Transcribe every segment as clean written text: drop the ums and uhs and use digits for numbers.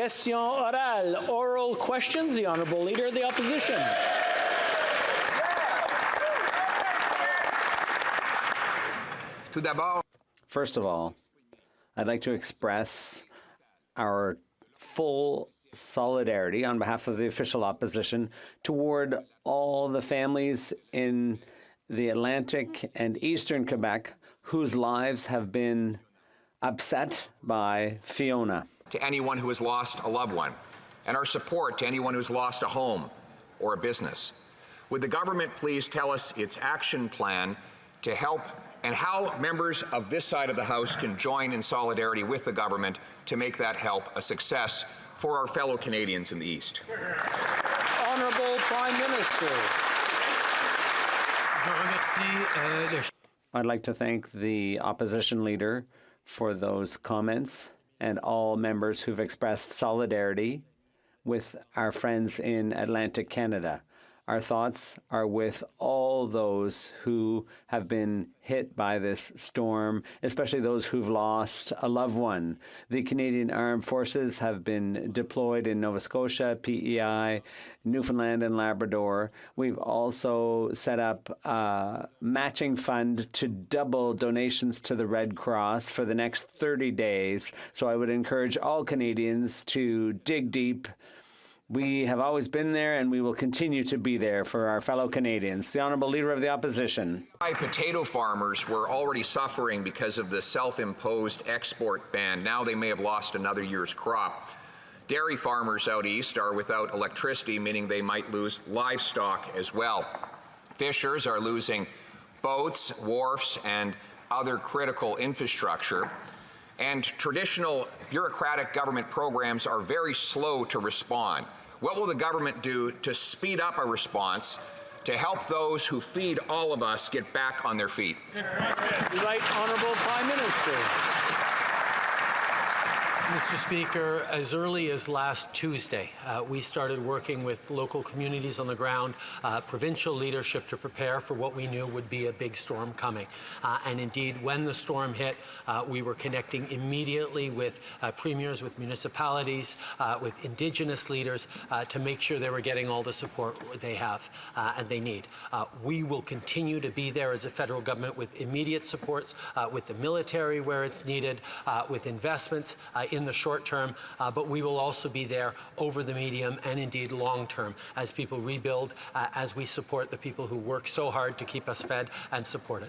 Question orale, oral questions. The Honourable Leader of the Opposition. First of all, I'd like to express our full solidarity on behalf of the official opposition toward all the families in the Atlantic and Eastern Quebec whose lives have been upset by Fiona. To anyone who has lost a loved one, and our support to anyone who's lost a home or a business. Would the government please tell us its action plan to help and how members of this side of the House can join in solidarity with the government to make that help a success for our fellow Canadians in the East? Honourable Prime Minister. I'd like to thank the opposition leader for those comments and all members who've expressed solidarity with our friends in Atlantic Canada. Our thoughts are with all those who have been hit by this storm, especially those who've lost a loved one. The Canadian Armed Forces have been deployed in Nova Scotia, PEI, Newfoundland and Labrador. We've also set up a matching fund to double donations to the Red Cross for the next 30 days. So I would encourage all Canadians to dig deep. We have always been there, and we will continue to be there for our fellow Canadians. The Honourable Leader of the Opposition. Potato farmers were already suffering because of the self-imposed export ban. Now they may have lost another year's crop. Dairy farmers out east are without electricity, meaning they might lose livestock as well. Fishers are losing boats, wharfs, and other critical infrastructure. And traditional bureaucratic government programs are very slow to respond. What will the government do to speed up a response to help those who feed all of us get back on their feet? The Right Honourable Prime Minister. Mr. Speaker, as early as last Tuesday, we started working with local communities on the ground, provincial leadership to prepare for what we knew would be a big storm coming. And indeed, when the storm hit, we were connecting immediately with premiers, with municipalities, with Indigenous leaders to make sure they were getting all the support they have and they need. We will continue to be there as a federal government with immediate supports, with the military where it's needed, with investments in the short term, but we will also be there over the medium and indeed long term as people rebuild, as we support the people who work so hard to keep us fed and supported.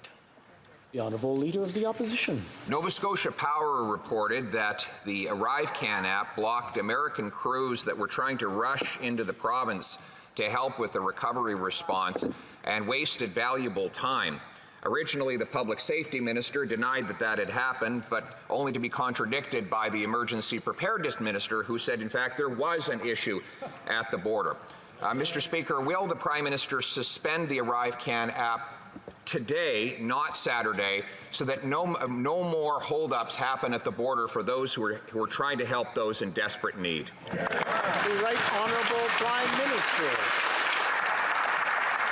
The Honourable Leader of the Opposition. Nova Scotia Power reported that the ArriveCan app blocked American crews that were trying to rush into the province to help with the recovery response and wasted valuable time. Originally, the public safety minister denied that that had happened, but only to be contradicted by the emergency preparedness minister, who said, in fact, there was an issue at the border. Mr. Speaker, will the Prime Minister suspend the ArriveCan app today, not Saturday, so that no more holdups happen at the border for those who are trying to help those in desperate need? The Right Honourable Prime Minister.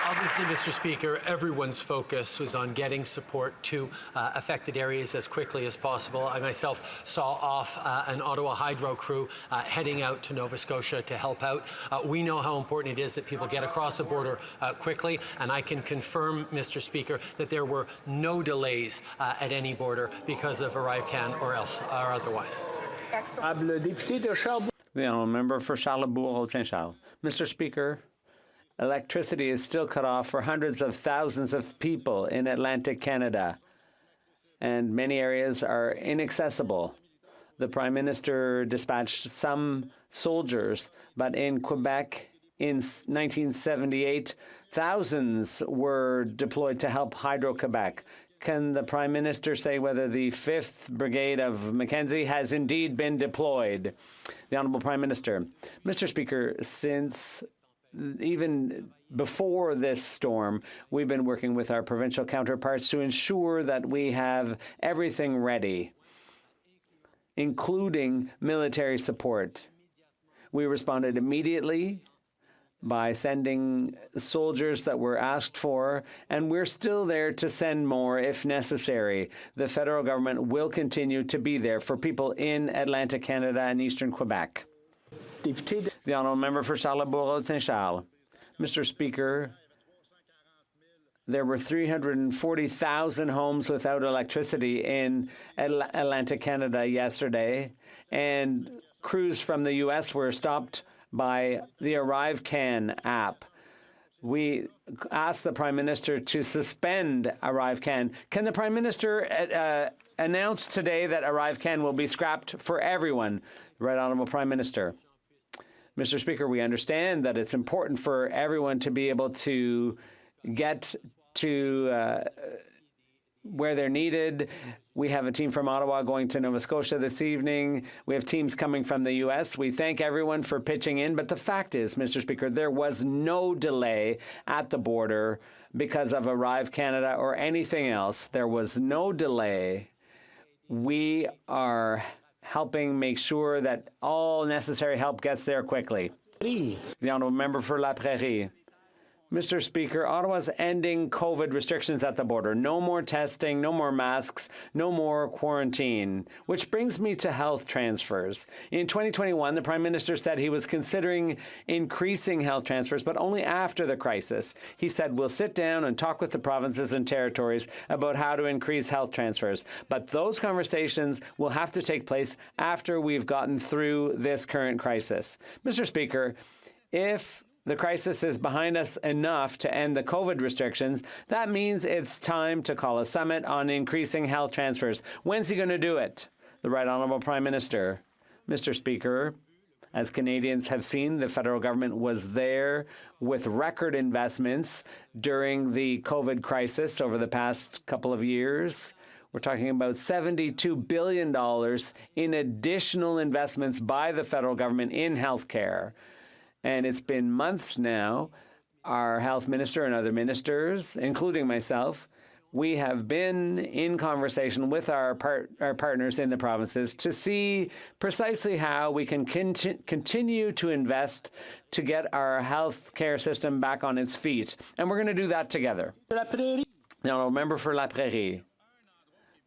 Obviously, Mr. Speaker, everyone's focus was on getting support to affected areas as quickly as possible. I myself saw off an Ottawa Hydro crew heading out to Nova Scotia to help out. We know how important it is that people get across the border quickly, and I can confirm, Mr. Speaker, that there were no delays at any border because of ArriveCan or otherwise. The Honourable Member for Charlebourg-Haute-Saint-Charles. Mr. Speaker, electricity is still cut off for hundreds of thousands of people in Atlantic Canada, and many areas are inaccessible. The Prime Minister dispatched some soldiers, but in Quebec in 1978, thousands were deployed to help Hydro-Quebec. Can the Prime Minister say whether the 5th Brigade of Mackenzie has indeed been deployed? The Honourable Prime Minister. Mr. Speaker, since even before this storm, we've been working with our provincial counterparts to ensure that we have everything ready, including military support. We responded immediately by sending soldiers that were asked for, and we're still there to send more if necessary. The federal government will continue to be there for people in Atlantic Canada and Eastern Quebec. The honourable member for Charlesbourg-Saint-Charles. Mr. Speaker, there were 340,000 homes without electricity in Atlantic Canada yesterday, and crews from the U.S. were stopped by the ArriveCan app. We asked the Prime Minister to suspend ArriveCan. Can the Prime Minister announce today that ArriveCan will be scrapped for everyone? Right Honourable Prime Minister. Mr. Speaker, we understand that it's important for everyone to be able to get to where they're needed. We have a team from Ottawa going to Nova Scotia this evening. We have teams coming from the U.S. We thank everyone for pitching in. But the fact is, Mr. Speaker, there was no delay at the border because of Arrive Canada or anything else. There was no delay. We are helping make sure that all necessary help gets there quickly. The honourable member for La Prairie. Mr. Speaker, Ottawa's ending COVID restrictions at the border. No more testing, no more masks, no more quarantine. Which brings me to health transfers. In 2021, the Prime Minister said he was considering increasing health transfers, but only after the crisis. He said, we'll sit down and talk with the provinces and territories about how to increase health transfers. But those conversations will have to take place after we've gotten through this current crisis. Mr. Speaker, if the crisis is behind us enough to end the COVID restrictions, that means it's time to call a summit on increasing health transfers. When's he going to do it? The Right Honourable Prime Minister. Mr. Speaker, as Canadians have seen, the federal government was there with record investments during the COVID crisis over the past couple of years. We're talking about $72 billion in additional investments by the federal government in healthcare. And it's been months now, our health minister and other ministers, including myself, we have been in conversation with our partners in the provinces to see precisely how we can continue to invest to get our health care system back on its feet. And we're going to do that together. The honourable member for La Prairie.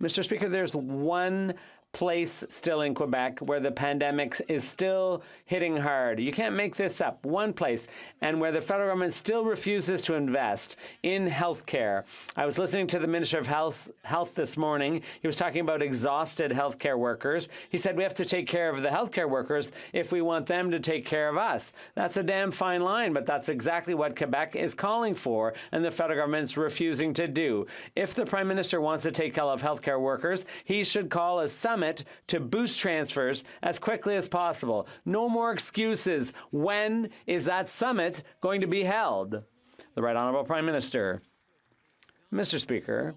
Mr. Speaker, there's one place still in Quebec where the pandemic is still hitting hard. You can't make this up. One place, and where the federal government still refuses to invest in health care. I was listening to the Minister of Health this morning. He was talking about exhausted healthcare workers. He said we have to take care of the healthcare workers if we want them to take care of us. That's a damn fine line, but that's exactly what Quebec is calling for, and the federal government's refusing to do. If the Prime Minister wants to take care of healthcare workers, he should call a summit to boost transfers as quickly as possible. No more excuses. When is that summit going to be held? The Right Honourable Prime Minister. Mr. Speaker,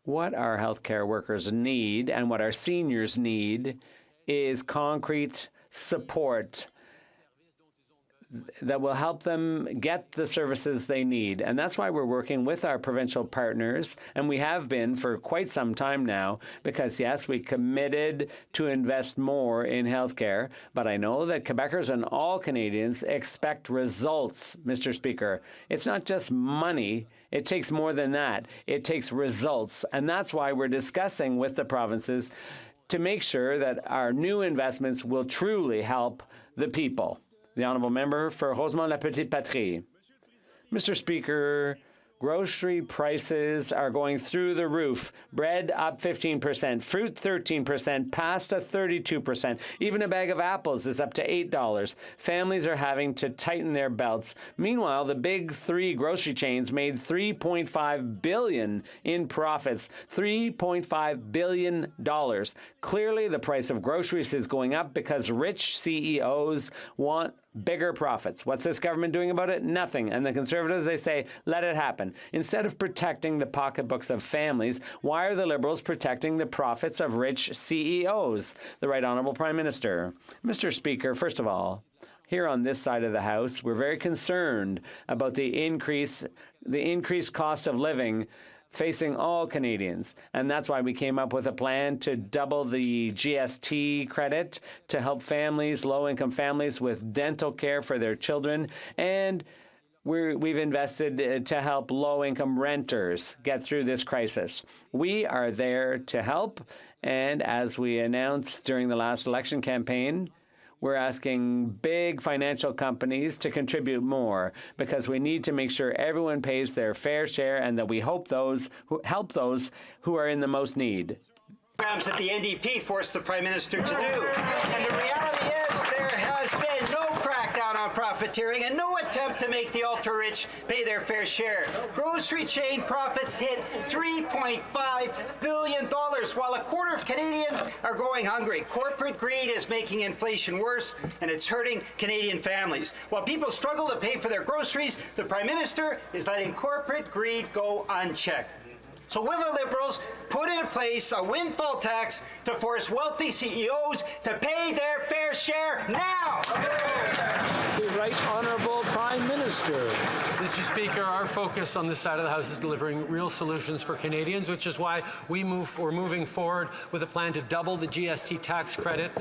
what our healthcare workers need and what our seniors need is concrete support that will help them get the services they need. And that's why we're working with our provincial partners, and we have been for quite some time now, because, yes, we committed to invest more in healthcare, but I know that Quebecers and all Canadians expect results, Mr. Speaker. It's not just money. It takes more than that. It takes results, and that's why we're discussing with the provinces to make sure that our new investments will truly help the people. The honourable member for Rosemont-la-Petite-Patrie. Mr. Speaker, grocery prices are going through the roof. Bread up 15%, fruit 13%, pasta 32%. Even a bag of apples is up to $8. Families are having to tighten their belts. Meanwhile, the big three grocery chains made $3.5 billion in profits. $3.5 billion. Clearly, the price of groceries is going up because rich CEOs want bigger profits. What's this government doing about it? Nothing. And the Conservatives, they say, let it happen. Instead of protecting the pocketbooks of families, why are the Liberals protecting the profits of rich CEOs? The Right Honourable Prime Minister. Mr. Speaker, first of all, here on this side of the House, we're very concerned about the increased cost of living facing all Canadians. And that's why we came up with a plan to double the GST credit to help families, low-income families, with dental care for their children. And we've invested to help low-income renters get through this crisis. We are there to help. And as we announced during the last election campaign, We're asking big financial companies to contribute more because we need to make sure everyone pays their fair share and that we help those who are in the most need. Programs that the NDP forced the Prime Minister to do. And the reality is there has been no crackdown on profiteering and no attempt to make the ultra-rich pay their fair share. Grocery chain profits hit $3.5 billion, while a quarter of Canadians are going hungry. Corporate greed is making inflation worse, and it's hurting Canadian families. While people struggle to pay for their groceries, the Prime Minister is letting corporate greed go unchecked. So will the Liberals put in place a windfall tax to force wealthy CEOs to pay their fair share now? The Right Honourable Prime Minister. Mr. Speaker, our focus on this side of the House is delivering real solutions for Canadians, which is why we're moving forward with a plan to double the GST tax credit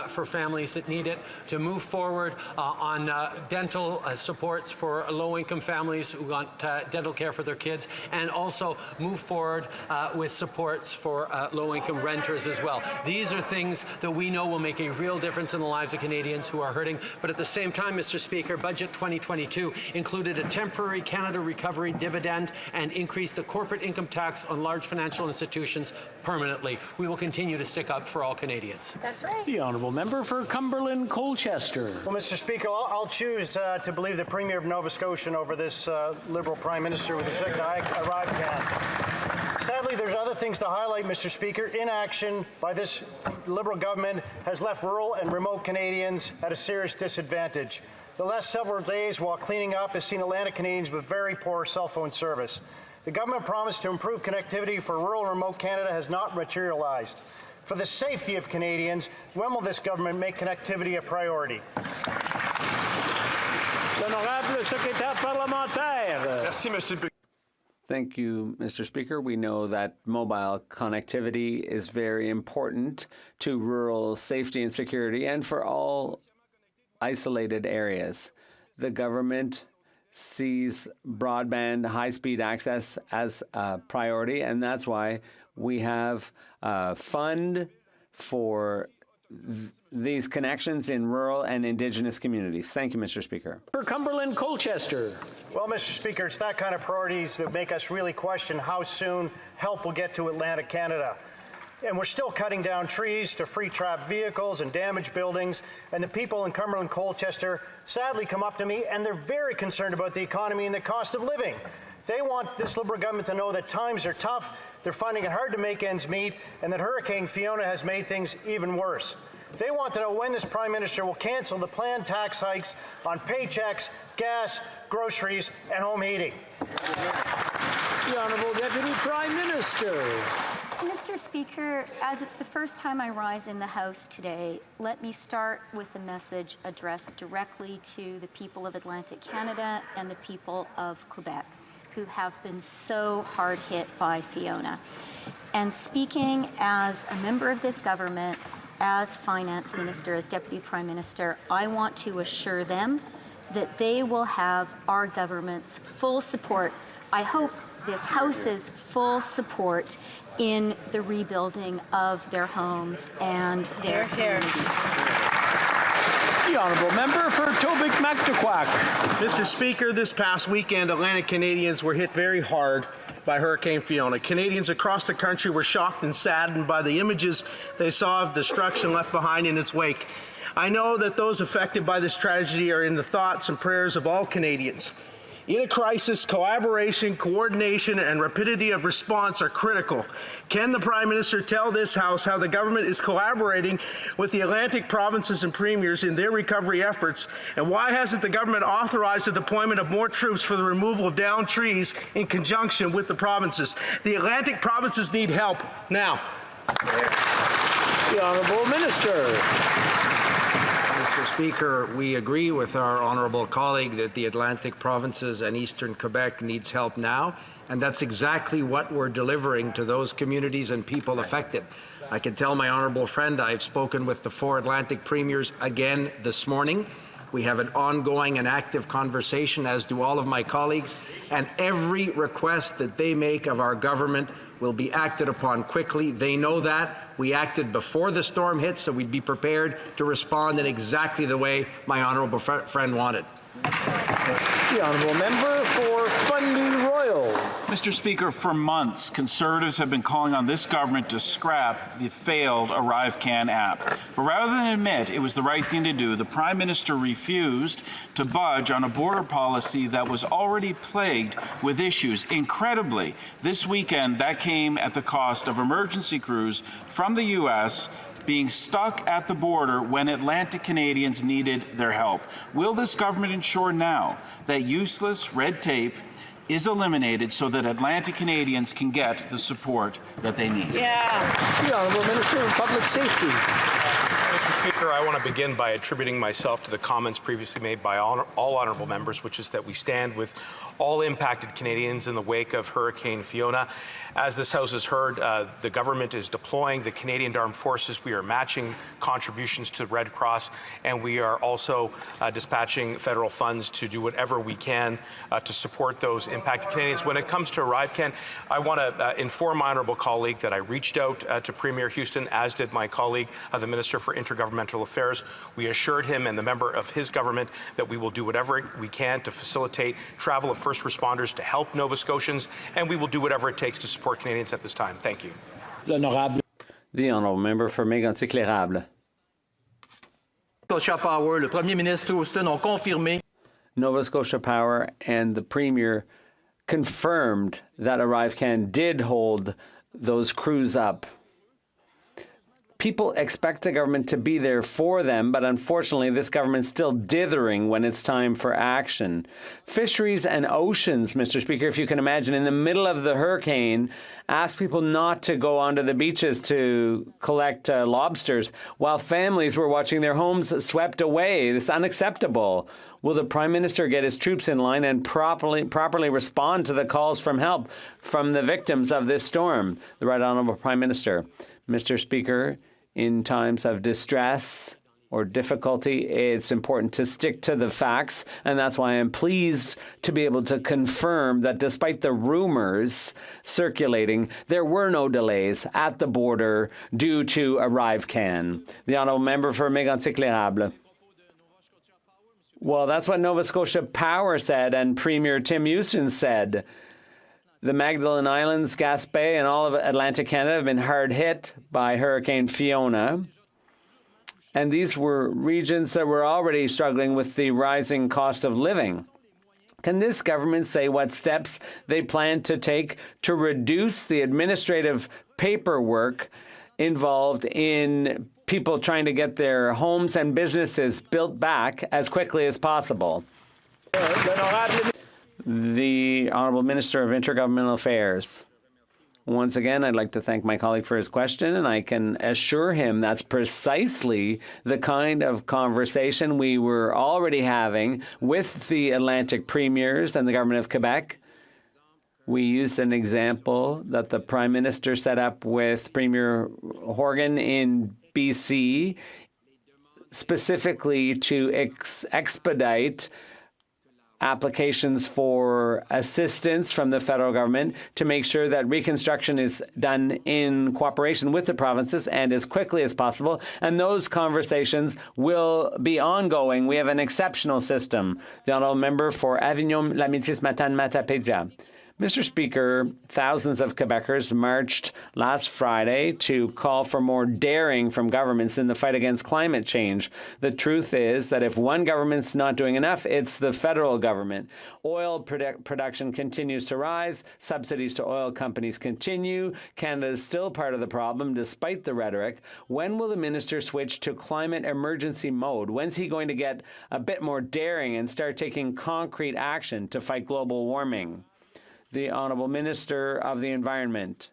for families that need it, to move forward on dental supports for low-income families who want dental care for their kids, and also move forward with supports for low-income renters as well. These are things that we know will make a real difference in the lives of Canadians who are hurting. But at the same time, Mr. Speaker, Budget 2022 included a temporary Canada Recovery dividend and increased the corporate income tax on large financial institutions permanently. We will continue to stick up for all Canadians. That's right. The Honourable Member for Cumberland Colchester. Well, Mr. Speaker, I'll choose to believe the Premier of Nova Scotia over this Liberal Prime Minister with respect to ArriveCan. Sadly, there's other things to highlight, Mr. Speaker. Inaction by this Liberal government has left rural and remote Canadians at a serious disadvantage. The last several days, while cleaning up, has seen Atlantic Canadians with very poor cell phone service. The government promised to improve connectivity for rural and remote Canada has not materialized. For the safety of Canadians, when will this government make connectivity a priority? L'Honorable Secrétaire Parlementaire. Merci, Monsieur le Thank you, Mr. Speaker. We know that mobile connectivity is very important to rural safety and security and for all isolated areas. The government sees broadband high-speed access as a priority, and that's why we have a fund for these connections in rural and Indigenous communities. Thank you, Mr. Speaker. For Cumberland Colchester. Well, Mr. Speaker, it's that kind of priorities that make us really question how soon help will get to Atlantic Canada. And we're still cutting down trees to free trap vehicles and damage buildings. And the people in Cumberland Colchester sadly come up to me and they're very concerned about the economy and the cost of living. They want this Liberal government to know that times are tough, they're finding it hard to make ends meet, and that Hurricane Fiona has made things even worse. They want to know when this Prime Minister will cancel the planned tax hikes on paychecks, gas, groceries, and home heating. The Honourable Deputy Prime Minister. Mr. Speaker, as it's the first time I rise in the House today, let me start with a message addressed directly to the people of Atlantic Canada and the people of Quebec, who have been so hard hit by Fiona. And speaking as a member of this government, as Finance Minister, as Deputy Prime Minister, I want to assure them that they will have our government's full support. I hope this House's full support in the rebuilding of their homes and their communities. The Honourable Member for Tobique Mactaquac. Mr. Speaker, this past weekend, Atlantic Canadians were hit very hard by Hurricane Fiona. Canadians across the country were shocked and saddened by the images they saw of destruction left behind in its wake. I know that those affected by this tragedy are in the thoughts and prayers of all Canadians. In a crisis, collaboration, coordination, and rapidity of response are critical. Can the Prime Minister tell this House how the government is collaborating with the Atlantic provinces and premiers in their recovery efforts, and why hasn't the government authorized the deployment of more troops for the removal of downed trees in conjunction with the provinces? The Atlantic provinces need help now. The Honourable Minister. Mr. Speaker, we agree with our honourable colleague that the Atlantic provinces and Eastern Quebec needs help now, and that's exactly what we're delivering to those communities and people affected. I can tell my honourable friend I've spoken with the 4 Atlantic premiers again this morning. We have an ongoing and active conversation, as do all of my colleagues, and every request that they make of our government will be acted upon quickly. They know that. We acted before the storm hit, so we'd be prepared to respond in exactly the way my honourable friend wanted. The honourable member for Fundy Royal. Mr. Speaker, for months, Conservatives have been calling on this government to scrap the failed ArriveCan app. But rather than admit it was the right thing to do, the Prime Minister refused to budge on a border policy that was already plagued with issues. Incredibly, this weekend, that came at the cost of emergency crews from the U.S. being stuck at the border when Atlantic Canadians needed their help. Will this government ensure now that useless red tape is eliminated so that Atlantic Canadians can get the support that they need? The Honourable Minister of Public Safety. Mr. Speaker, I want to begin by attributing myself to the comments previously made by all honourable members, which is that we stand with all impacted Canadians in the wake of Hurricane Fiona. As this House has heard, the government is deploying the Canadian Armed Forces. We are matching contributions to Red Cross, and we are also dispatching federal funds to do whatever we can to support those impacted Canadians. When it comes to ArriveCan, I want to inform my honourable colleague that I reached out to Premier Houston, as did my colleague, the Minister for Intergovernmental Affairs. We assured him and the member of his government that we will do whatever we can to facilitate travel of first responders to help Nova Scotians, and we will do whatever it takes to support Canadians at this time. Thank you. The honourable member for Mégantic-L'Érable. Scotia Power, le Premier ministre Houston ont confirmé. Nova Scotia Power and the Premier confirmed that ArriveCan did hold those crews up. People expect the government to be there for them, but unfortunately, this government's still dithering when it's time for action. Fisheries and Oceans, Mr. Speaker, if you can imagine, in the middle of the hurricane, asked people not to go onto the beaches to collect lobsters while families were watching their homes swept away. This is unacceptable. Will the Prime Minister get his troops in line and properly respond to the calls from help from the victims of this storm? The Right Honourable Prime Minister. Mr. Speaker, in times of distress or difficulty, it's important to stick to the facts, and that's why I'm pleased to be able to confirm that despite the rumors circulating, there were no delays at the border due to ArriveCan. The honourable member for Mégantic-L'Érable. Well, that's what Nova Scotia Power said, and Premier Tim Houston said. The Magdalen Islands, Gaspé, and all of Atlantic Canada have been hard hit by Hurricane Fiona. And these were regions that were already struggling with the rising cost of living. Can this government say what steps they plan to take to reduce the administrative paperwork involved in people trying to get their homes and businesses built back as quickly as possible? The Honourable Minister of Intergovernmental Affairs. Once again, I'd like to thank my colleague for his question, and I can assure him that's precisely the kind of conversation we were already having with the Atlantic premiers and the Government of Quebec. We used an example that the Prime Minister set up with Premier Horgan in BC, specifically to expedite applications for assistance from the federal government to make sure that reconstruction is done in cooperation with the provinces and as quickly as possible. And those conversations will be ongoing. We have an exceptional system. The honourable member for Avignon, Lamitis, Matane, Matapédia. Mr. Speaker, thousands of Quebecers marched last Friday to call for more daring from governments in the fight against climate change. The truth is that if one government's not doing enough, it's the federal government. Oil production continues to rise. Subsidies to oil companies continue. Canada is still part of the problem, despite the rhetoric. When will the minister switch to climate emergency mode? When's he going to get a bit more daring and start taking concrete action to fight global warming? The Honourable Minister of the Environment.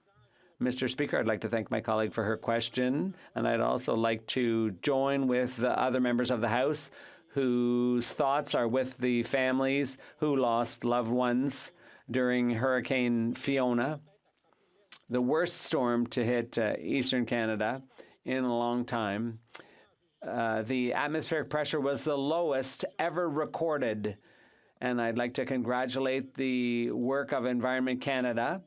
Mr. Speaker, I'd like to thank my colleague for her question, and I'd also like to join with the other members of the House whose thoughts are with the families who lost loved ones during Hurricane Fiona, the worst storm to hit eastern Canada in a long time. the atmospheric pressure was the lowest ever recorded. And I'd like to congratulate the work of Environment Canada,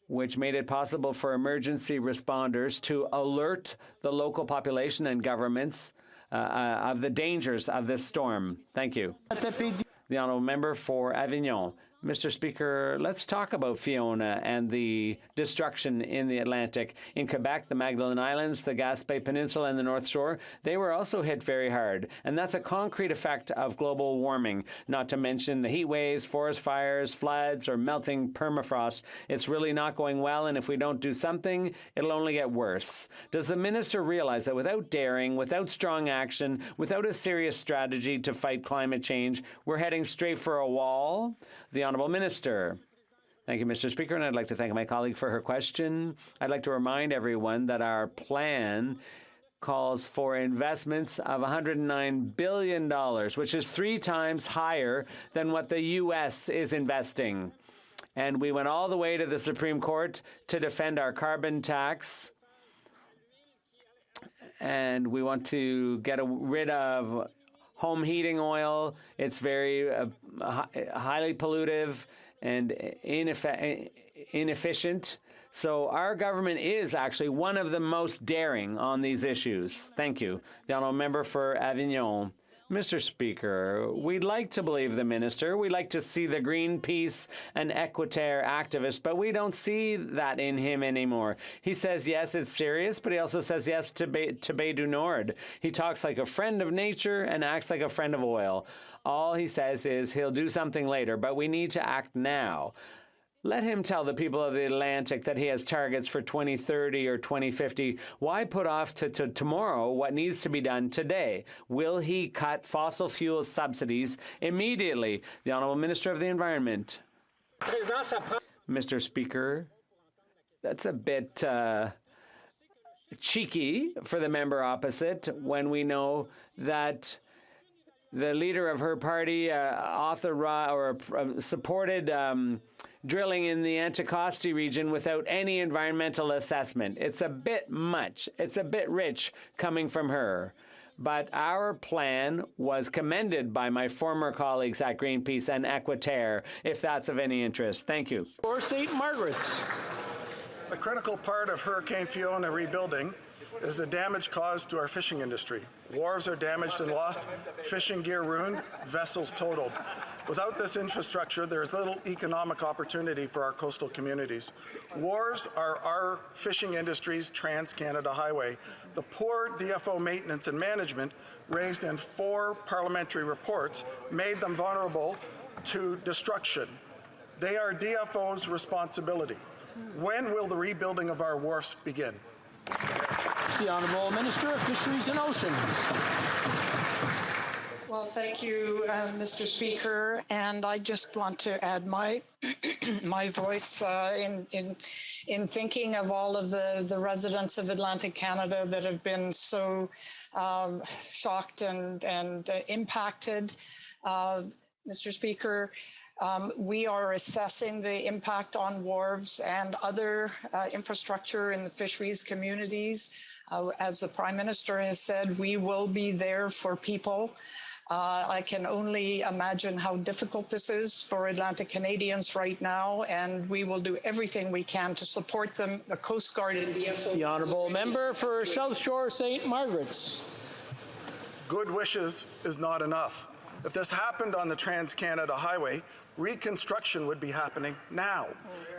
which made it possible for emergency responders to alert the local population and governments of the dangers of this storm. Thank you. The honourable member for Avignon. Mr. Speaker, let's talk about Fiona and the destruction in the Atlantic. In Quebec, the Magdalen Islands, the Gaspé Peninsula, and the North Shore, they were also hit very hard. And that's a concrete effect of global warming, not to mention the heat waves, forest fires, floods, or melting permafrost. It's really not going well, and if we don't do something, it'll only get worse. Does the minister realize that without daring, without strong action, without a serious strategy to fight climate change, we're heading straight for a wall? The Honourable Minister. Thank you, Mr. Speaker, and I'd like to thank my colleague for her question. I'd like to remind everyone that our plan calls for investments of $109 billion, which is 3 times higher than what the U.S. is investing. And we went all the way to the Supreme Court to defend our carbon tax. And we want to get rid of home heating oil. It's very highly pollutive and inefficient. So our government is actually one of the most daring on these issues. Thank you. The honourable member for Avignon. Mr. Speaker, we'd like to believe the minister. We'd like to see the Greenpeace and Equiterre activist, but we don't see that in him anymore. He says, yes, it's serious, but he also says yes to Bay du Nord. He talks like a friend of nature and acts like a friend of oil. All he says is he'll do something later, but we need to act now. Let him tell the people of the Atlantic that he has targets for 2030 or 2050. Why put off to tomorrow what needs to be done today? Will he cut fossil fuel subsidies immediately? The Honourable Minister of the Environment. Mr. Speaker, that's a bit cheeky for the member opposite when we know that the leader of her party supported drilling in the Anticosti region without any environmental assessment. It's a bit much. It's a bit rich coming from her. But our plan was commended by my former colleagues at Greenpeace and Equiterre, if that's of any interest. Thank you. For St. Margaret's. A critical part of Hurricane Fiona rebuilding is the damage caused to our fishing industry. Wharves are damaged and lost, fishing gear ruined, vessels totaled. Without this infrastructure, there is little economic opportunity for our coastal communities. Wharves are our fishing industry's Trans-Canada Highway. The poor DFO maintenance and management, raised in 4 parliamentary reports, made them vulnerable to destruction. They are DFO's responsibility. When will the rebuilding of our wharfs begin? The Honourable Minister of Fisheries and Oceans. Well, thank you, Mr. Speaker, and I just want to add my my voice in thinking of all of the residents of Atlantic Canada that have been so shocked and impacted. Mr. Speaker, we are assessing the impact on wharves and other infrastructure in the fisheries communities. As the Prime Minister has said, we will be there for people. I can only imagine how difficult this is for Atlantic Canadians right now, and we will do everything we can to support them, the Coast Guard and DFO. The Honourable Member for South Shore St. Margaret's. Good wishes is not enough. If this happened on the Trans-Canada Highway, reconstruction would be happening now.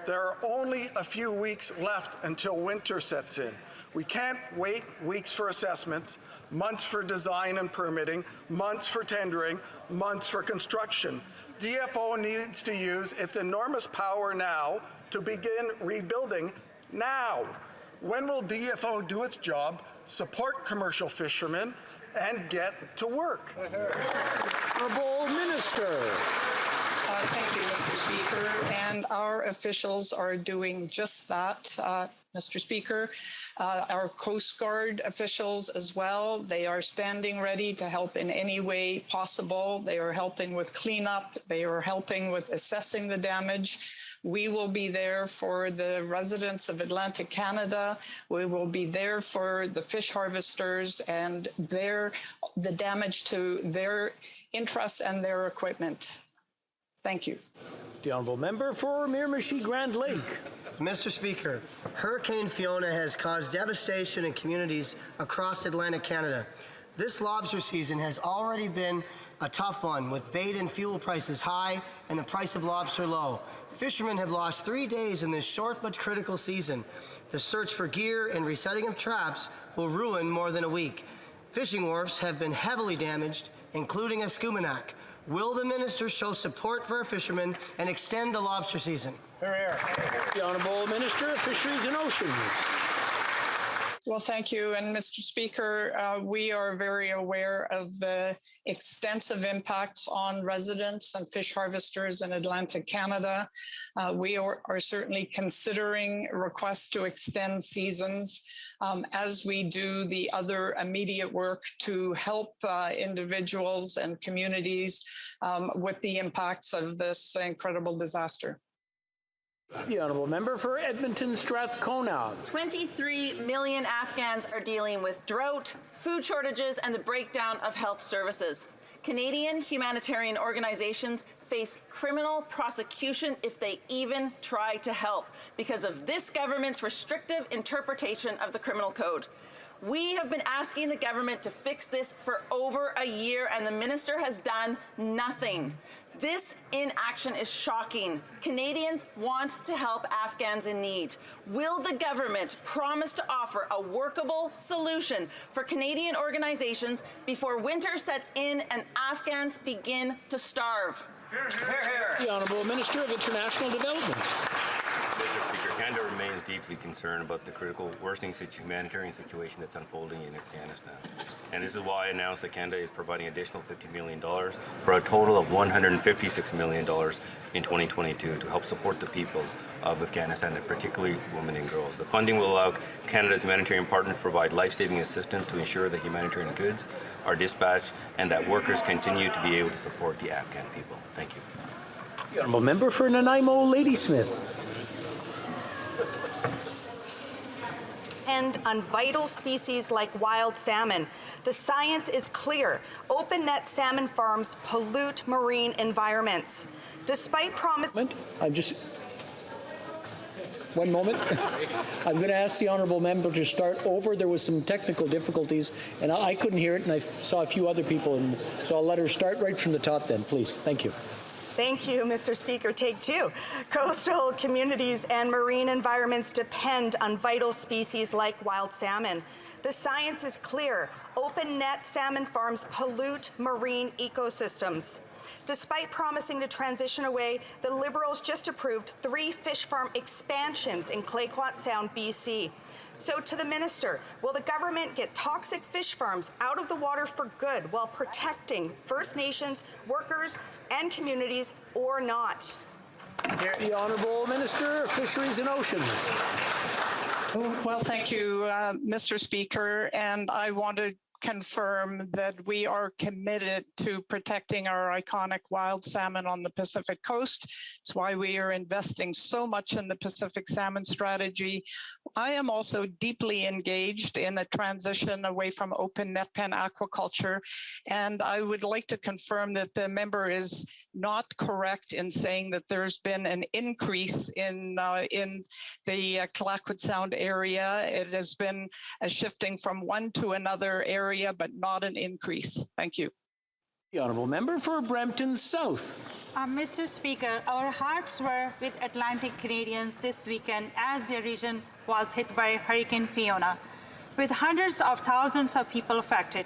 There are only a few weeks left until winter sets in. We can't wait weeks for assessments, months for design and permitting, months for tendering, months for construction. DFO needs to use its enormous power now to begin rebuilding now. When will DFO do its job, support commercial fishermen, and get to work? Honourable Minister. Thank you, Mr. Speaker. And our officials are doing just that, Mr. Speaker. Our Coast Guard officials as well, they are standing ready to help in any way possible. They are helping with cleanup. They are helping with assessing the damage. We will be there for the residents of Atlantic Canada. We will be there for the fish harvesters and the damage to their interests and their equipment. Thank you. The honourable member for Miramichi Grand Lake. Mr. Speaker, Hurricane Fiona has caused devastation in communities across Atlantic Canada. This lobster season has already been a tough one, with bait and fuel prices high and the price of lobster low. Fishermen have lost 3 days in this short but critical season. The search for gear and resetting of traps will ruin more than a week. Fishing wharfs have been heavily damaged, including at Skumanak. Will the minister show support for our fishermen and extend the lobster season? Hear, hear. The Honourable Minister of Fisheries and Oceans. Well, thank you. And Mr. Speaker, we are very aware of the extensive impacts on residents and fish harvesters in Atlantic Canada. We are certainly considering requests to extend seasons as we do the other immediate work to help individuals and communities with the impacts of this incredible disaster. The honourable member for Edmonton Strathcona. 23 million Afghans are dealing with drought, food shortages, and the breakdown of health services. Canadian humanitarian organizations face criminal prosecution if they even try to help because of this government's restrictive interpretation of the criminal code. We have been asking the government to fix this for over a year, and the minister has done nothing. This inaction is shocking. Canadians want to help Afghans in need. Will the government promise to offer a workable solution for Canadian organizations before winter sets in and Afghans begin to starve? The Honourable Minister of International Development. Mr. Speaker, Canada remains deeply concerned about the critical worsening humanitarian situation that's unfolding in Afghanistan. And this is why I announced that Canada is providing additional $50 million for a total of $156 million in 2022 to help support the people of Afghanistan, and particularly women and girls. The funding will allow Canada's humanitarian partners to provide life-saving assistance to ensure that humanitarian goods are dispatched and that workers continue to be able to support the Afghan people. Thank you. The honourable member for Nanaimo Ladysmith. depend on vital species like wild salmon. The science is clear. Open net salmon farms pollute marine environments. Despite promise... One moment. I'm going to ask the honourable member to start over. There was some technical difficulties, and I couldn't hear it, and I saw a few other people, and so I'll let her start right from the top then, please. Thank you. Thank you, Mr. Speaker. Take two. Coastal communities and marine environments depend on vital species like wild salmon. The science is clear. Open net salmon farms pollute marine ecosystems. Despite promising to transition away, the Liberals just approved 3 fish farm expansions in Clayoquot Sound, BC. So to the minister, will the government get toxic fish farms out of the water for good while protecting First Nations, workers, and communities, or not? The Honourable Minister of Fisheries and Oceans. Well, thank you, Mr. Speaker, and I want to confirm that we are committed to protecting our iconic wild salmon on the Pacific coast. It's why we are investing so much in the Pacific salmon strategy. I am also deeply engaged in a transition away from open net pen aquaculture, and I would like to confirm that the member is not correct in saying that there's been an increase in the Clayoquot Sound area. It has been a shifting from one to another area, but not an increase. Thank you. The Honourable Member for Brampton South. Mr. Speaker, our hearts were with Atlantic Canadians this weekend as their region was hit by Hurricane Fiona. With hundreds of thousands of people affected,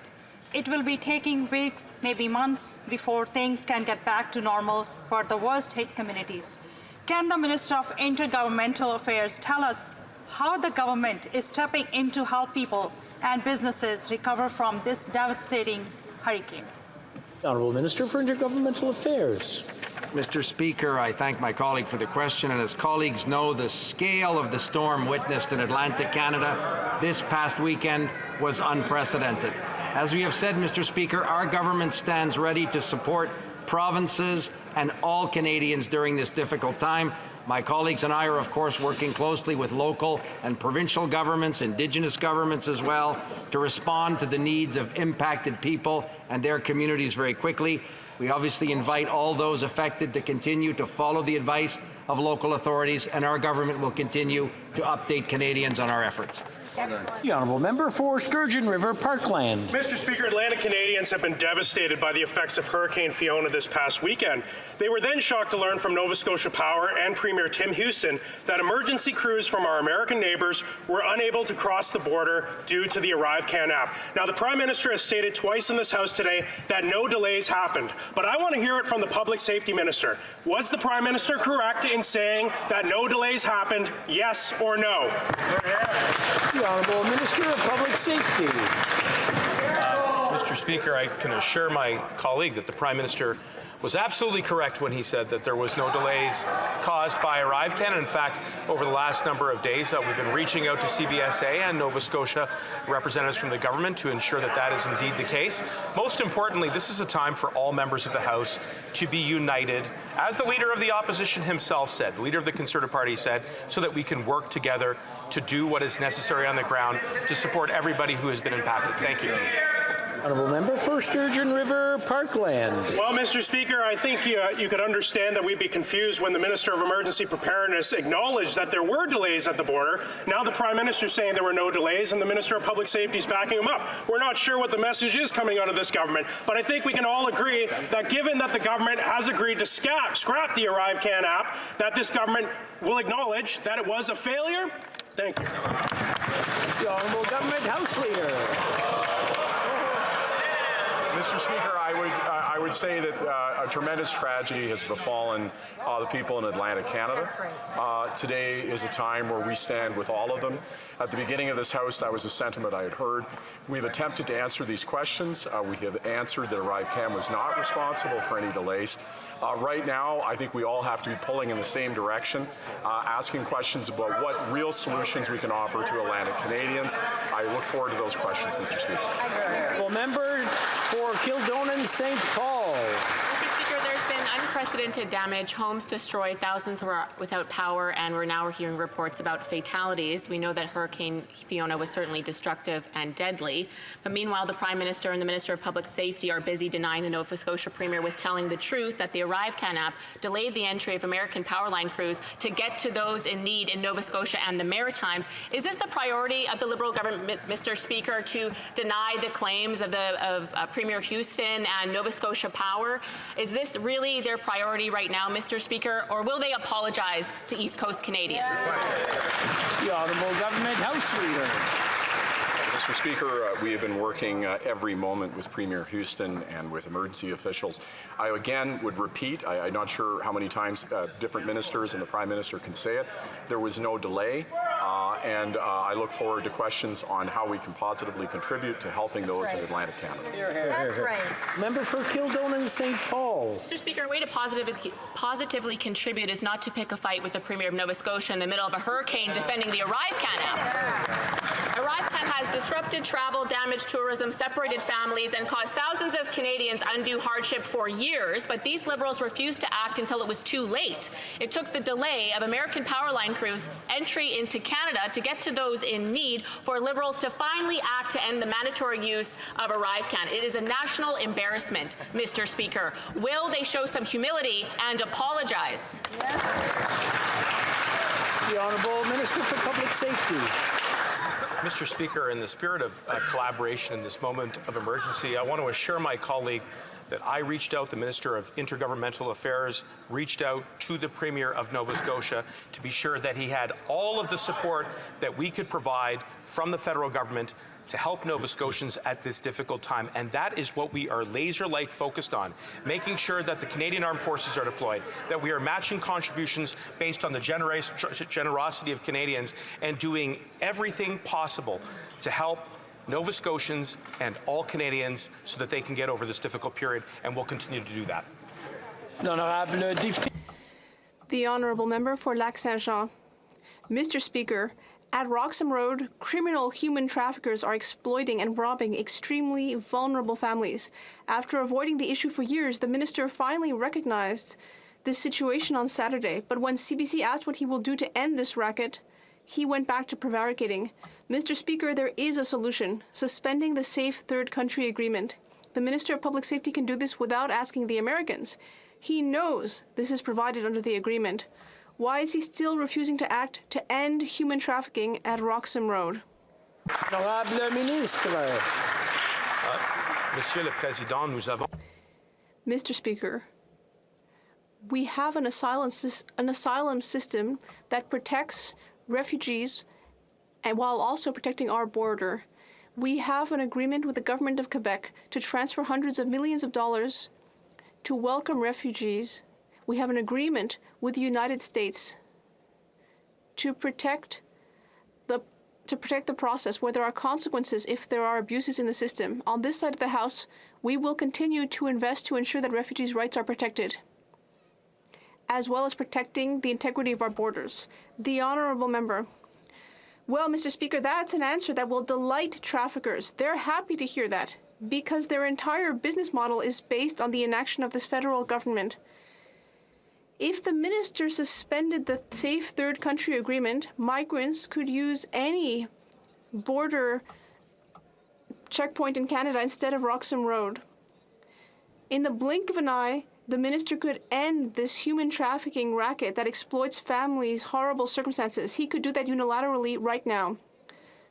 it will be taking weeks, maybe months, before things can get back to normal for the worst hit communities. Can the Minister of Intergovernmental Affairs tell us how the government is stepping in to help people and businesses recover from this devastating hurricane? The Honourable Minister for Intergovernmental Affairs. Mr. Speaker, I thank my colleague for the question, and as colleagues know, the scale of the storm witnessed in Atlantic Canada this past weekend was unprecedented. As we have said, Mr. Speaker, our government stands ready to support provinces and all Canadians during this difficult time. My colleagues and I are, of course, working closely with local and provincial governments, Indigenous governments as well, to respond to the needs of impacted people and their communities very quickly. We obviously invite all those affected to continue to follow the advice of local authorities, and our government will continue to update Canadians on our efforts. The honourable member for Sturgeon River Parkland. Mr. Speaker, Atlantic Canadians have been devastated by the effects of Hurricane Fiona this past weekend. They were then shocked to learn from Nova Scotia Power and Premier Tim Houston that emergency crews from our American neighbours were unable to cross the border due to the ArriveCAN app. Now, the Prime Minister has stated twice in this House today that no delays happened, but I want to hear it from the Public Safety Minister. Was the Prime Minister correct in saying that no delays happened, yes or no? The Honourable Minister of Public Safety. Mr. Speaker, I can assure my colleague that the Prime Minister was absolutely correct when he said that there was no delays caused by ArriveCAN. In fact, over the last number of days, we've been reaching out to CBSA and Nova Scotia representatives from the government to ensure that that is indeed the case. Most importantly, this is a time for all members of the House to be united, as the Leader of the Opposition himself said, the Leader of the Conservative Party said, so that we can work together to do what is necessary on the ground to support everybody who has been impacted. Thank you. Honourable member for Sturgeon River Parkland. Well, Mr. Speaker, I think you could understand that we'd be confused when the Minister of Emergency Preparedness acknowledged that there were delays at the border. Now the Prime Minister is saying there were no delays, and the Minister of Public Safety is backing him up. We're not sure what the message is coming out of this government, but I think we can all agree that given that the government has agreed to scrap the ArriveCAN app, that this government will acknowledge that it was a failure. Thank you. The Honourable Government House Leader. Mr. Speaker, I would say that a tremendous tragedy has befallen the people in Atlantic Canada. That's right. Today is a time where we stand with all of them. At the beginning of this House, that was a sentiment I had heard. We've attempted to answer these questions. We have answered that ArriveCAN was not responsible for any delays. Right now, I think we all have to be pulling in the same direction, asking questions about what real solutions we can offer to Atlantic Canadians. I look forward to those questions, Mr. Speaker. Well, member for Kildonan St. Paul. Mr. Speaker, there's been unprecedented damage, homes destroyed, thousands were without power, and we're now hearing reports about fatalities. We know that Hurricane Fiona was certainly destructive and deadly, but meanwhile, the Prime Minister and the Minister of Public Safety are busy denying the Nova Scotia Premier was telling the truth that the ArriveCAN app delayed the entry of American Powerline crews to get to those in need in Nova Scotia and the Maritimes. Is this the priority of the Liberal government, Mr. Speaker, to deny the claims of Premier Houston and Nova Scotia Power? Is this really their priority right now, Mr. Speaker, or will they apologize to East Coast Canadians? The Honourable Government House Leader. Mr. Speaker, we have been working every moment with Premier Houston and with emergency officials. I again would repeat, I'm not sure how many times different ministers and the Prime Minister can say it, there was no delay, and I look forward to questions on how we can positively contribute to helping those in Atlantic Canada. That's right. Member for Kildonan St. Paul. Mr. Speaker, a way to positively contribute is not to pick a fight with the Premier of Nova Scotia in the middle of a hurricane defending the ArriveCAN app. ArriveCAN has disrupted travel, damaged tourism, separated families, and caused thousands of Canadians undue hardship for years, but these Liberals refused to act until it was too late. It took the delay of American Powerline crews' entry into Canada to get to those in need for Liberals to finally act to end the mandatory use of ArriveCAN. It is a national embarrassment, Mr. Speaker. Will they show some humility and apologize? The Honourable Minister for Public Safety. Mr. Speaker, in the spirit of collaboration in this moment of emergency, I want to assure my colleague that I reached out, the Minister of Intergovernmental Affairs reached out to the Premier of Nova Scotia to be sure that he had all of the support that we could provide from the federal government to help Nova Scotians at this difficult time. And that is what we are laser-like focused on, making sure that the Canadian Armed Forces are deployed, that we are matching contributions based on the generosity of Canadians, and doing everything possible to help Nova Scotians and all Canadians so that they can get over this difficult period, and we'll continue to do that. L'honorable député. The Honourable Member for Lac-Saint-Jean. Mr. Speaker, at Roxham Road, criminal human traffickers are exploiting and robbing extremely vulnerable families. After avoiding the issue for years, the minister finally recognized this situation on Saturday. But when CBC asked what he will do to end this racket, he went back to prevaricating. Mr. Speaker, there is a solution: suspending the Safe Third Country Agreement. The Minister of Public Safety can do this without asking the Americans. He knows this is provided under the agreement. Why is he still refusing to act to end human trafficking at Roxham Road? Honorable ministre. Monsieur le Président, nous avons... Mr. Speaker, we have an asylum system that protects refugees and while also protecting our border. We have an agreement with the government of Quebec to transfer hundreds of millions of dollars to welcome refugees. We have an agreement with the United States to protect the process where there are consequences if there are abuses in the system. On this side of the House, we will continue to invest to ensure that refugees' rights are protected, as well as protecting the integrity of our borders. The Honourable Member. Well, Mr. Speaker, that's an answer that will delight traffickers. They're happy to hear that because their entire business model is based on the inaction of this federal government. If the minister suspended the Safe Third Country Agreement, migrants could use any border checkpoint in Canada instead of Roxham Road. In the blink of an eye, the minister could end this human trafficking racket that exploits families' horrible circumstances. He could do that unilaterally right now.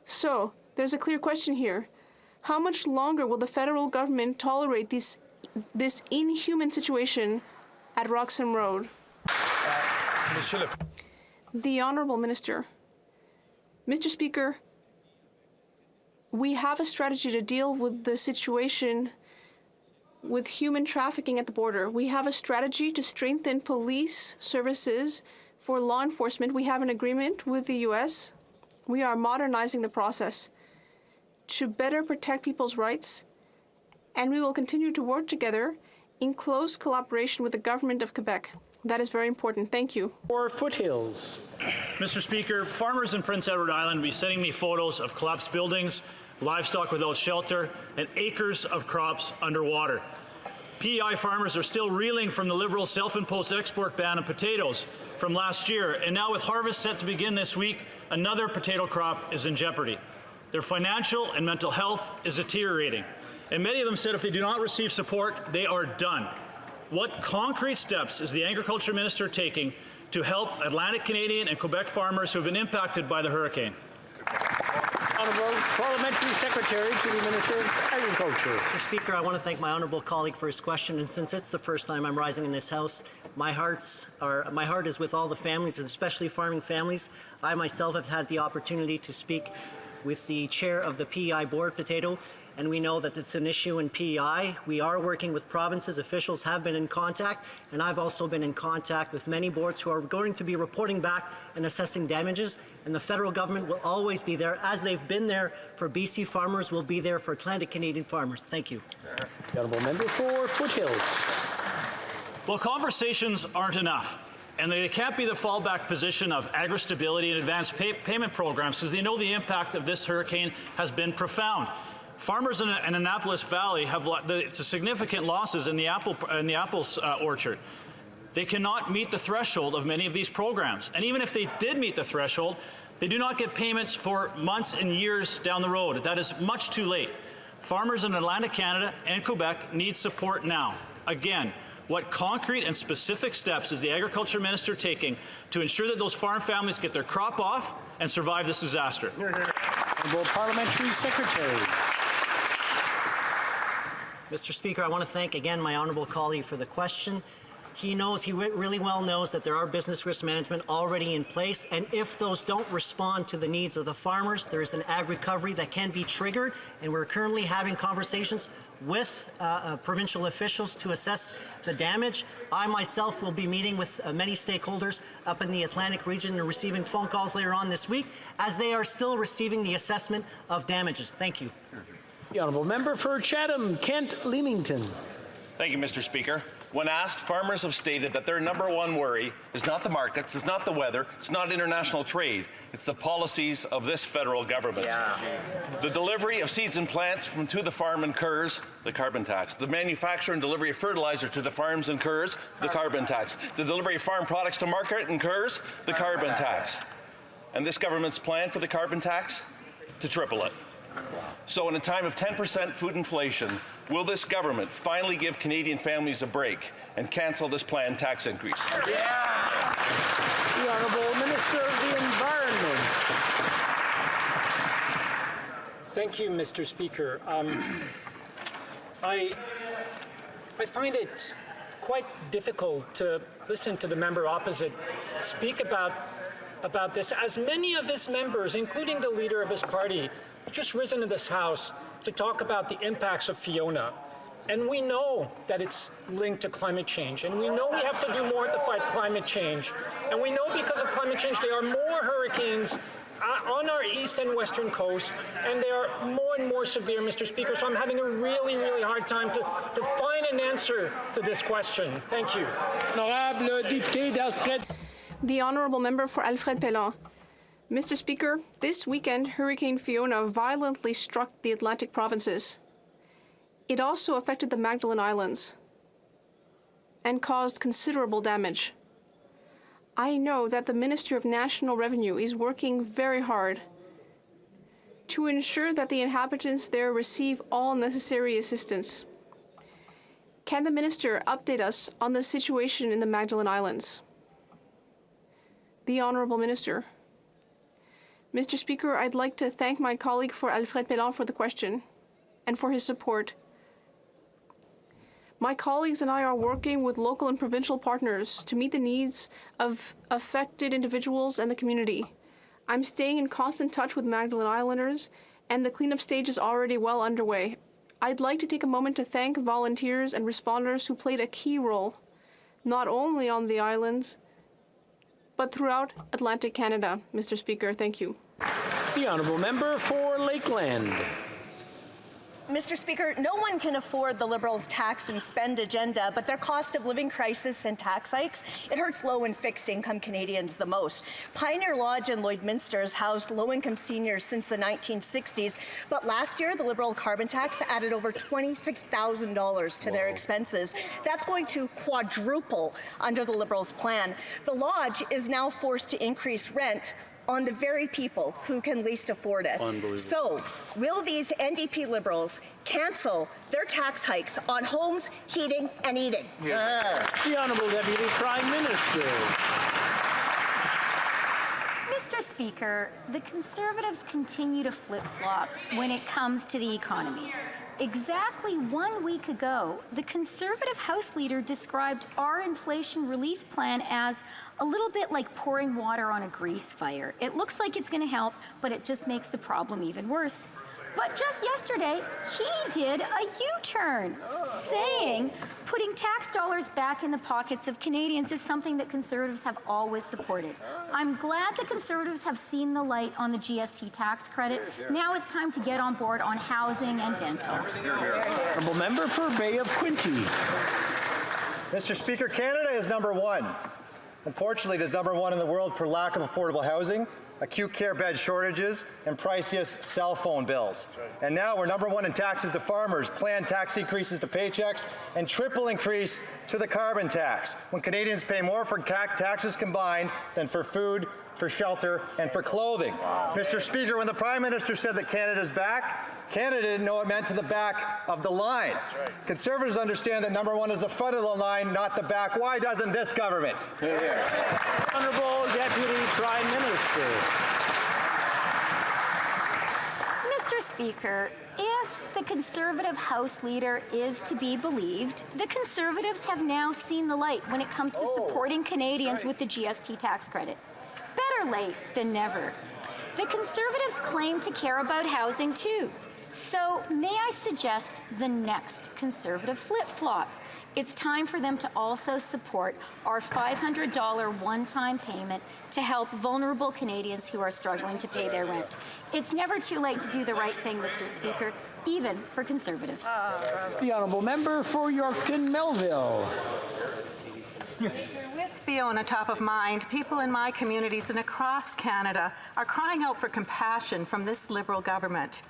So, there's a clear question here. How much longer will the federal government tolerate this inhuman situation at Roxham Road? The Honourable Minister. Mr. Speaker, we have a strategy to deal with the situation with human trafficking at the border. We have a strategy to strengthen police services for law enforcement. We have an agreement with the U.S. We are modernizing the process to better protect people's rights, and we will continue to work together in close collaboration with the government of Quebec. That is very important. Thank you. For Foothills. Mr. Speaker, farmers in Prince Edward Island will be sending me photos of collapsed buildings, livestock without shelter, and acres of crops underwater. PEI farmers are still reeling from the Liberal self-imposed export ban of potatoes from last year, and now with harvest set to begin this week, another potato crop is in jeopardy. Their financial and mental health is deteriorating, and many of them said if they do not receive support, they are done. What concrete steps is the Agriculture Minister taking to help Atlantic Canadian and Quebec farmers who have been impacted by the hurricane? Honourable Parliamentary Secretary to the Minister of Agriculture. Mr. Speaker, I want to thank my honourable colleague for his question, and since it's the first time I'm rising in this House, my heart is with all the families, and especially farming families. I myself have had the opportunity to speak with the chair of the PEI board, Potato, and we know that it's an issue in PEI. We are working with provinces. Officials have been in contact, and I've also been in contact with many boards who are going to be reporting back and assessing damages, and the federal government will always be there, as they've been there for BC farmers, will be there for Atlantic Canadian farmers. Thank you. The Honourable Member for Foothills. Well, conversations aren't enough. And they can't be the fallback position of agri-stability and advanced payment programs, because they know the impact of this hurricane has been profound. Farmers in Annapolis Valley have significant losses in the apple orchard. They cannot meet the threshold of many of these programs. And even if they did meet the threshold, they do not get payments for months and years down the road. That is much too late. Farmers in Atlantic Canada and Quebec need support now. Again, what concrete and specific steps is the Agriculture Minister taking to ensure that those farm families get their crop off and survive this disaster? Honourable Parliamentary Secretary. Mr. Speaker, I want to thank again my honourable colleague for the question. He really well knows that there are business risk management already in place, and if those don't respond to the needs of the farmers, there is an ag recovery that can be triggered, and we're currently having conversations with provincial officials to assess the damage. I myself will be meeting with many stakeholders up in the Atlantic region and receiving phone calls later on this week as they are still receiving the assessment of damages. Thank you. The Honourable Member for Chatham, Kent Leamington. Thank you, Mr. Speaker. When asked, farmers have stated that their #1 worry is not the markets, it's not the weather, it's not international trade, it's the policies of this federal government. The delivery of seeds and plants to the farm incurs the carbon tax. The manufacture and delivery of fertilizer to the farms incurs the carbon tax. The delivery of farm products to market incurs the carbon tax. And this government's plan for the carbon tax? To triple it. So in a time of 10% food inflation, will this government finally give Canadian families a break and cancel this planned tax increase? The Honourable Minister of the Environment. Thank you, Mr. Speaker. I find it quite difficult to listen to the member opposite speak about this, as many of his members, including the leader of his party, have just risen in this House to talk about the impacts of Fiona. And we know that it's linked to climate change, and we know we have to do more to fight climate change. And we know because of climate change there are more hurricanes on our east and western coast, and they are more and more severe, Mr. Speaker. So I'm having a really, really hard time to find an answer to this question. Thank you. The Honourable Member for Alfred Pellan. Mr. Speaker, this weekend, Hurricane Fiona violently struck the Atlantic provinces. It also affected the Magdalen Islands and caused considerable damage. I know that the Minister of National Revenue is working very hard to ensure that the inhabitants there receive all necessary assistance. Can the Minister update us on the situation in the Magdalen Islands? The Honourable Minister. Mr. Speaker, I'd like to thank my colleague for Alfred Pellan for the question and for his support. My colleagues and I are working with local and provincial partners to meet the needs of affected individuals and the community. I'm staying in constant touch with Magdalen Islanders, and the cleanup stage is already well underway. I'd like to take a moment to thank volunteers and responders who played a key role, not only on the islands, but throughout Atlantic Canada. Mr. Speaker, thank you. The Honourable Member for Lakeland. Mr. Speaker, no one can afford the Liberals' tax and spend agenda, but their cost of living crisis and tax hikes, it hurts low and fixed income Canadians the most. Pioneer Lodge and Lloydminster has housed low-income seniors since the 1960s, but last year the Liberal carbon tax added over $26,000 to their expenses. That's going to quadruple under the Liberals' plan. The Lodge is now forced to increase rent on the very people who can least afford it. So, will these NDP Liberals cancel their tax hikes on homes, heating, and eating? The Honourable Deputy Prime Minister. Mr. Speaker, the Conservatives continue to flip-flop when it comes to the economy. Exactly 1 week ago, the Conservative House Leader described our inflation relief plan as a little bit like pouring water on a grease fire. It looks like it's going to help, but it just makes the problem even worse. But just yesterday, he did a U-turn, saying putting tax dollars back in the pockets of Canadians is something that Conservatives have always supported. I'm glad the Conservatives have seen the light on the GST tax credit. Now it's time to get on board on housing and dental. Honourable Member for Bay of Quinte. Mr. Speaker, Canada is #1. Unfortunately, it is #1 in the world for lack of affordable housing, acute care bed shortages, and priciest cell phone bills. And now we're #1 in taxes to farmers, planned tax increases to paychecks, and triple increase to the carbon tax, when Canadians pay more for taxes combined than for food, for shelter, and for clothing. Mr. Speaker, when the Prime Minister said that Canada's back, Canada didn't know it meant to the back of the line. Conservatives understand that #1 is the front of the line, not the back. Why doesn't this government? Honourable Deputy Prime Minister. Mr. Speaker, if the Conservative House Leader is to be believed, the Conservatives have now seen the light when it comes to supporting Canadians with the GST tax credit. Better late than never. The Conservatives claim to care about housing too. So may I suggest the next Conservative flip-flop? It's time for them to also support our $500 one-time payment to help vulnerable Canadians who are struggling to pay their rent. It's never too late to do the right thing, Mr. Speaker, even for Conservatives. The honourable member for Yorkton Melville. With Fiona top of mind, people in my communities and across Canada are crying out for compassion from this Liberal government.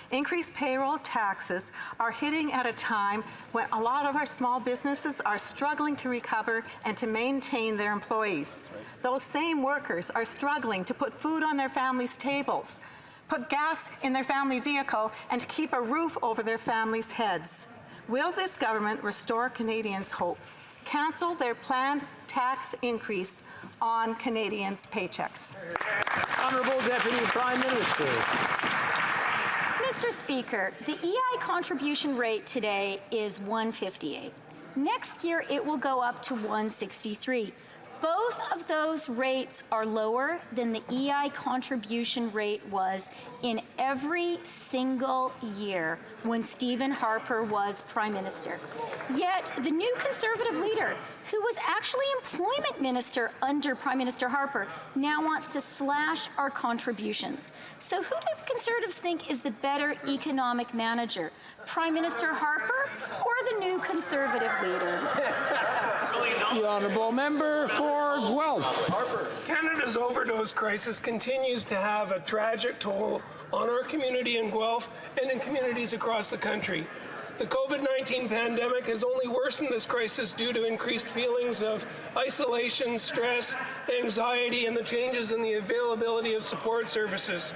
Increased payroll taxes are hitting at a time when a lot of our small businesses are struggling to recover and to maintain their employees. Those same workers are struggling to put food on their families' tables, put gas in their family vehicle, and to keep a roof over their families' heads. Will this government restore Canadians' hope? Cancel their planned tax increase on Canadians' paychecks. Honourable Deputy Prime Minister. Mr. Speaker, the EI contribution rate today is $158. Next year, it will go up to $163. Both of those rates are lower than the EI contribution rate was in every single year when Stephen Harper was Prime Minister. Yet the new Conservative leader, who was actually Employment Minister under Prime Minister Harper, now wants to slash our contributions. So who do the Conservatives think is the better economic manager, Prime Minister Harper or the new Conservative leader? The honourable member for Guelph. Canada's overdose crisis continues to have a tragic toll on our community in Guelph and in communities across the country. The COVID-19 pandemic has only worsened this crisis due to increased feelings of isolation, stress, anxiety, and the changes in the availability of support services.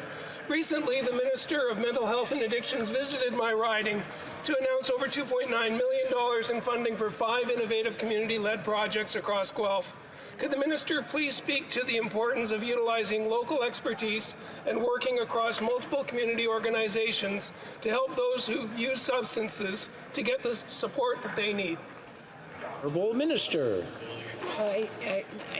Recently, the Minister of Mental Health and Addictions visited my riding to announce over $2.9 million in funding for 5 innovative community-led projects across Guelph. Could the Minister please speak to the importance of utilizing local expertise and working across multiple community organizations to help those who use substances to get the support that they need? Honourable Minister. I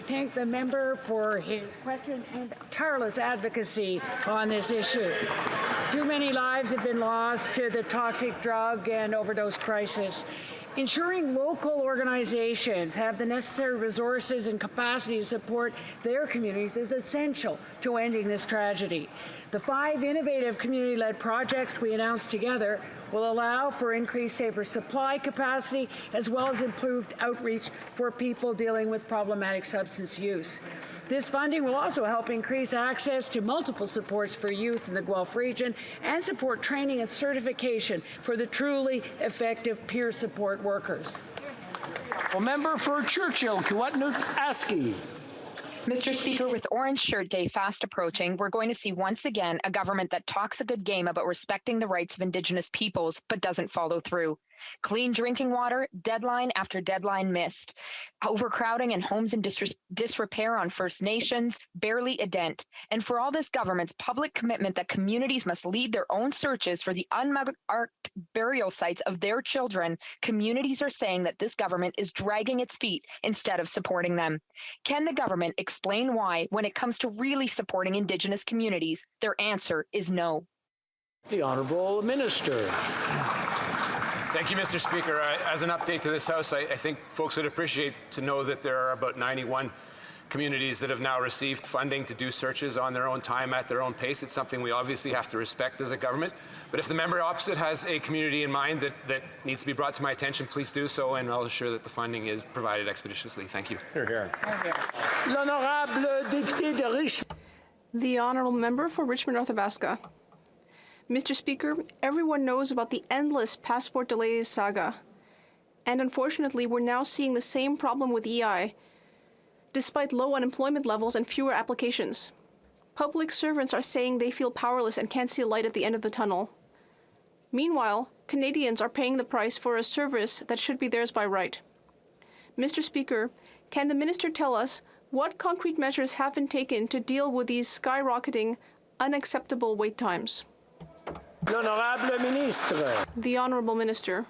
thank the member for his question and tireless advocacy on this issue. Too many lives have been lost to the toxic drug and overdose crisis. Ensuring local organizations have the necessary resources and capacity to support their communities is essential to ending this tragedy. The 5 innovative community-led projects we announced together will allow for increased safer supply capacity as well as improved outreach for people dealing with problematic substance use. This funding will also help increase access to multiple supports for youth in the Guelph region and support training and certification for the truly effective peer support workers. A member for Churchill, Kiiwetinoong-Aski. Mr. Speaker, with Orange Shirt Day fast approaching, we're going to see once again a government that talks a good game about respecting the rights of Indigenous peoples, but doesn't follow through. Clean drinking water, deadline after deadline missed. Overcrowding and homes in disrepair on First Nations, barely a dent. And for all this government's public commitment that communities must lead their own searches for the unmarked burial sites of their children, communities are saying that this government is dragging its feet instead of supporting them. Can the government explain why, when it comes to really supporting Indigenous communities, their answer is no? The Honourable Minister. Thank you, Mr. Speaker. As an update to this House, I think folks would appreciate to know that there are about 91 communities that have now received funding to do searches on their own time at their own pace. It's something we obviously have to respect as a government. But if the member opposite has a community in mind that needs to be brought to my attention, please do so, and I'll assure that the funding is provided expeditiously. Thank you. Hear, hear. L'honorable député de Richmond. The honourable member for Richmond North Athabasca. Mr. Speaker, everyone knows about the endless passport delays saga. And unfortunately, we're now seeing the same problem with EI, despite low unemployment levels and fewer applications. Public servants are saying they feel powerless and can't see a light at the end of the tunnel. Meanwhile, Canadians are paying the price for a service that should be theirs by right. Mr. Speaker, can the minister tell us what concrete measures have been taken to deal with these skyrocketing, unacceptable wait times? L'honorable ministre. The Honourable Minister.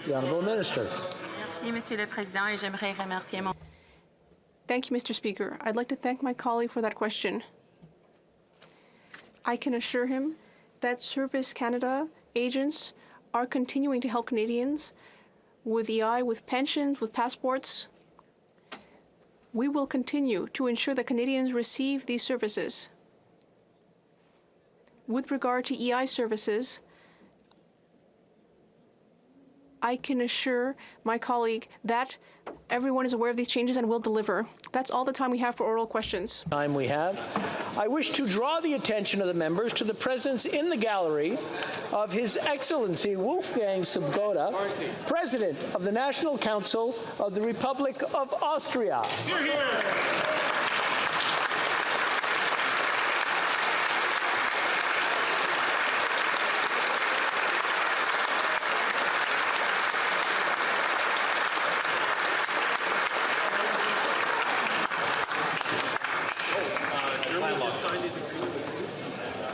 The Honourable Minister. Merci, Monsieur le Président, et j'aimerais remercier mon... Thank you, Mr. Speaker. I'd like to thank my colleague for that question. I can assure him that Service Canada agents are continuing to help Canadians with EI, with pensions, with passports. We will continue to ensure that Canadians receive these services. With regard to EI services, I can assure my colleague that everyone is aware of these changes and will deliver. That's all the time we have for oral questions. Time we have. I wish to draw the attention of the members to the presence in the gallery of His Excellency Wolfgang Sobota, President of the National Council of the Republic of Austria. Hear, hear.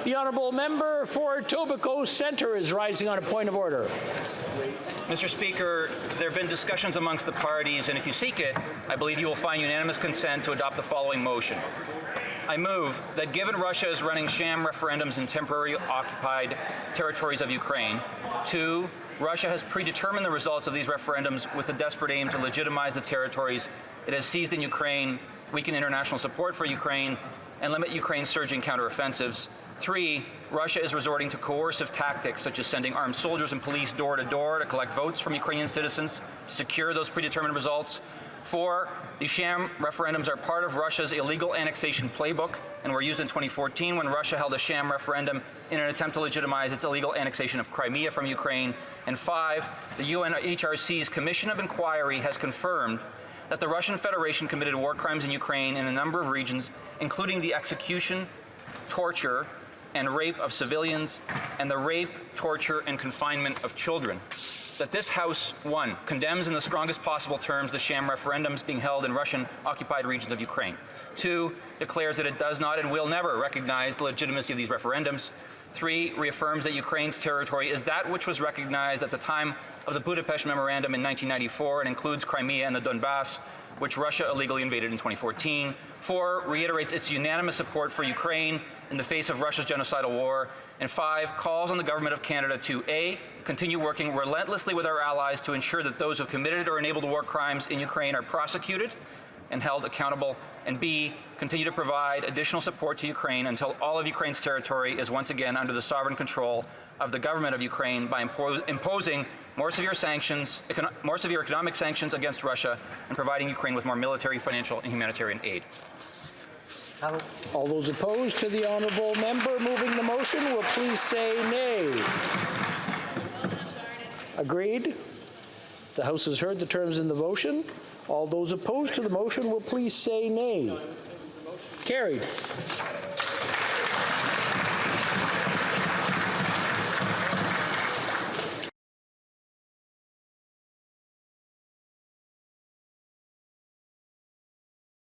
The honourable member for Etobicoke Centre is rising on a point of order. Mr. Speaker, there have been discussions amongst the parties, and if you seek it, I believe you will find unanimous consent to adopt the following motion. I move that given Russia is running sham referendums in temporarily occupied territories of Ukraine, 2, Russia has predetermined the results of these referendums with the desperate aim to legitimize the territories it has seized in Ukraine, weaken international support for Ukraine, and limit Ukraine's surging counteroffensives. 3, Russia is resorting to coercive tactics such as sending armed soldiers and police door to door to collect votes from Ukrainian citizens to secure those predetermined results. 4, these sham referendums are part of Russia's illegal annexation playbook and were used in 2014 when Russia held a sham referendum in an attempt to legitimize its illegal annexation of Crimea from Ukraine. And 5, the UNHRC's Commission of Inquiry has confirmed that the Russian Federation committed war crimes in Ukraine in a number of regions, including the execution, torture, and rape of civilians, and the rape, torture, and confinement of children. That this House, 1, condemns in the strongest possible terms the sham referendums being held in Russian-occupied regions of Ukraine. 2, declares that it does not and will never recognize the legitimacy of these referendums. 3, reaffirms that Ukraine's territory is that which was recognized at the time of the Budapest Memorandum in 1994 and includes Crimea and the Donbass, which Russia illegally invaded in 2014. 4, reiterates its unanimous support for Ukraine in the face of Russia's genocidal war. And 5, calls on the Government of Canada to A, continue working relentlessly with our allies to ensure that those who have committed or enabled war crimes in Ukraine are prosecuted and held accountable, and B, continue to provide additional support to Ukraine until all of Ukraine's territory is once again under the sovereign control of the government of Ukraine by imposing more severe sanctions, more severe economic sanctions against Russia, and providing Ukraine with more military, financial, and humanitarian aid. All those opposed to the honourable member moving the motion will please say nay. Agreed? The House has heard the terms in the motion. All those opposed to the motion will please say nay. Carried.